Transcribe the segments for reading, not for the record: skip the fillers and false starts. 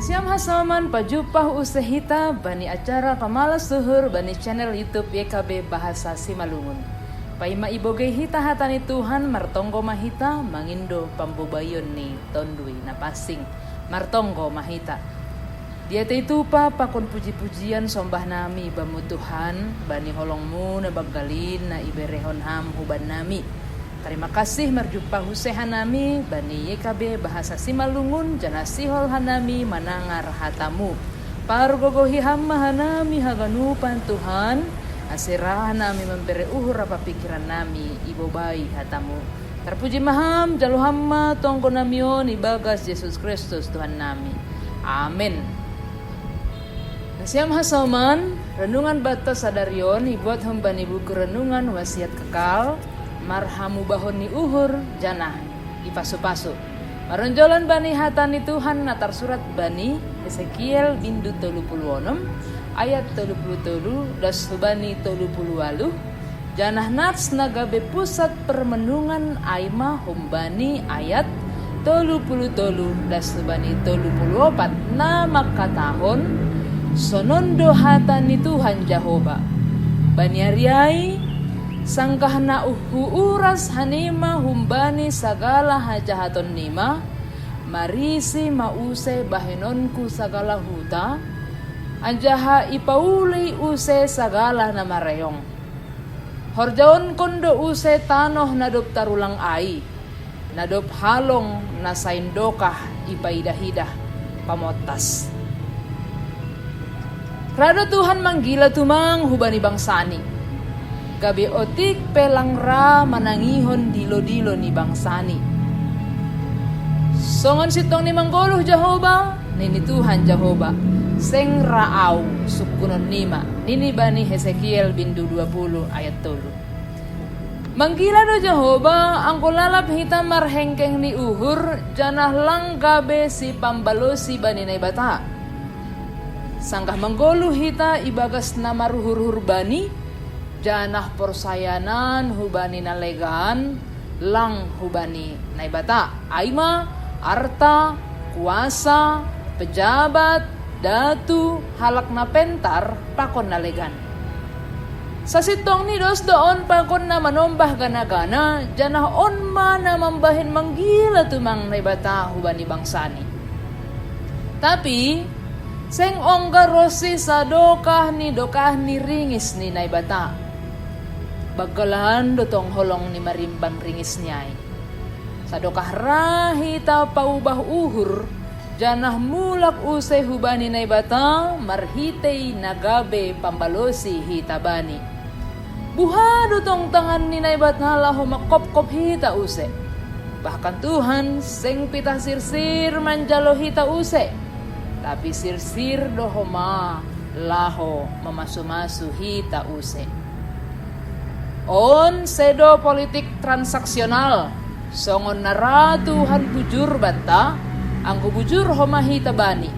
Nasiam hasaman pajupah usahita bani acara pamalas suhur bani channel YouTube YKB Bahasa Simalungun. Paima ibogay hita hatani Tuhan martonggo mahita mangindo pambubayon ni tondui napasing martonggo mahita. Dia itu pa pakon puji-pujian sombah nami bamu Tuhan bani holongmu na baggalin na iberehon ham huban nami. Terima kasih merjumpa husehan nami bani YKB Bahasa Simalungun jana sihol hanami manangar hatamu. Pargogohi hamma hanami haganupan Tuhan asirah nami memberi uhur apa pikiran nami ibobai hatamu. Terpuji maham jalu hamma tonggo namion ibagas Yesus Kristus Tuhan nami. Amin. Nasiam hasaman renungan batas sadarion ibuat hembani buku renungan wasiat kekal marhamu bahon ni uhur janah ipasu-pasu. Maronjolan bani hatani Tuhan natar surat bani Ezekiel bindu 36 ayat 37 das bani 38 janah nats nagabe pusat permenungan aima humbani ayat 37 das bani 34 nama katahon sonondo hatani Tuhan Jehovah bani ariai sangkahna uras hanima humbani sagala hajahaton nima marisi mause bahenonku sagala huta anjaha ipauli use sagala namareyong horjaon kondo use tanoh nadop tarulang ai nadop halong nasaindokah ipaidahidah pamotas rado Tuhan manggila tumang hubani bangsani gabi otik pelangra manangihon dilo-dilo ni bangsani. Songon sitong ni manggoluh Jehovah, nini Tuhan Jehovah. Seng raaw sukunon nima, nini bani Ezekiel bindu 20 ayat 3. Manggila do Jehovah, angko lalap hitam marhengkeng ni uhur, janah lang gabe si pambalosi bani naibata. Sangkah manggoluh hita ibagas nama ruhur-hur bani, janah porsayanan hubani nalegan lang hubani naibata aima arta kuasa pejabat datu halak na pentar pakon nalegan sa sitong ni dos doon pakon na manombah gana-gana janah on mana mambahin manggila tumang naibata hubani bangsani tapi seng ongga rosi sa dokah ni ringis ni naibata bagalan dotong holong ni marimbang ringis niyay. Sadokah rahita paubah uhur, janah mulak usay hubani naibata, marhitay nagabe pambalosi hitabani. Buha dotong tangan ni naibata laho makop-kop hita use. Bahkan Tuhan seng pitah sirsir manjalo hita use. Tapi sirsir dohoma laho mamasu-masu hita use. On sedo politik transaksional songon nara Tuhan bujur bata angku bujur homahi tabani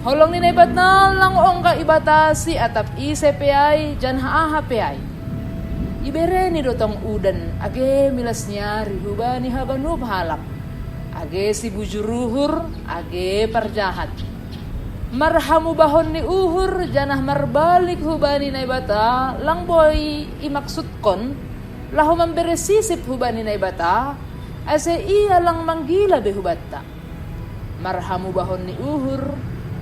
holong ni naibat na lang ongka ibatasi atap ICPI jan HAPI ibere ni dotong udan age milas nyari hubani habanub halap age si bujuruhur age parjahat marhamu bahon ni uhur janah marbalik hubani naibata lang boy imaksud kon laho mamberesisip hubani naibata ase iya lang manggila behubata marhamu bahon ni uhur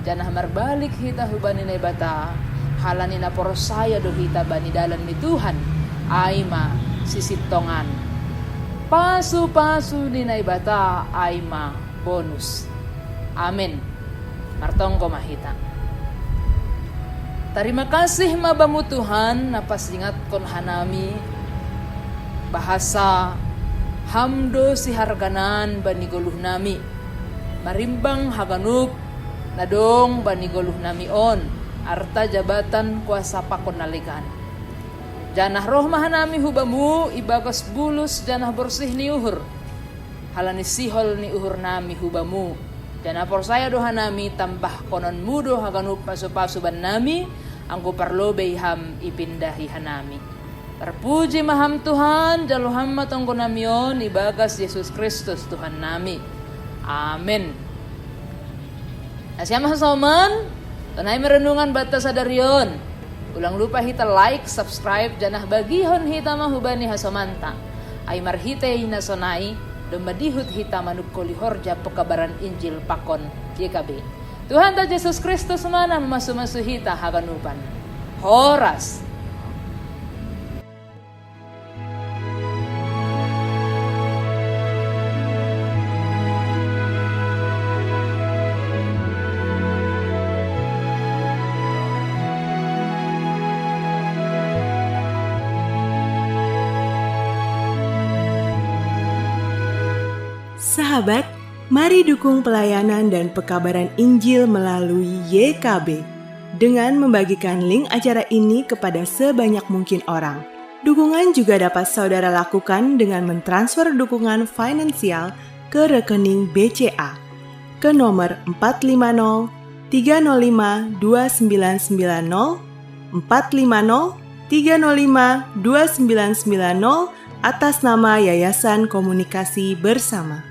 janah marbalik hita hubani naibata halani na porosaya do hita bani dalan ni Tuhan aima sisitongan pasu-pasu ni naibata aima bonus amin. Martonggo mahita. Terima kasih mabamu Tuhan napasingat kon hanami bahasa hamdo si harganan bani goluh nami marimbang haganup nadong bani goluh nami on arta jabatan kuasa pakon nalikan janah roh mahanami hubamu ibagas bulus janah bersih ni uhur halani sihol ni uhur nami hubamu janah porsaya doha nami tambah konon mudo haganup pasu-pasu ban nami angko parlobey ham ipindahi hanami. Terpuji maham Tuhan jalu hamma tonggo namion ibagas Yesus Kristus Tuhan nami. Amin. Asyamah soman, tanay merenungan bata sadarion. Ulang lupa hita like, subscribe, janah bagihon hita mahubani hasomanta. Ay marhite inasonai, domadihut hita manukoli horja pekabaran Injil pakon YKB. Tuhan ta Yesus Kristus mana masu-masu hita habanupan. Horas. Sahabat, mari dukung pelayanan dan pekabaran Injil melalui YKB dengan membagikan link acara ini kepada sebanyak mungkin orang. Dukungan juga dapat saudara lakukan dengan mentransfer dukungan finansial ke rekening BCA ke nomor 450 305 2990 450 305 2990 atas nama Yayasan Komunikasi Bersama.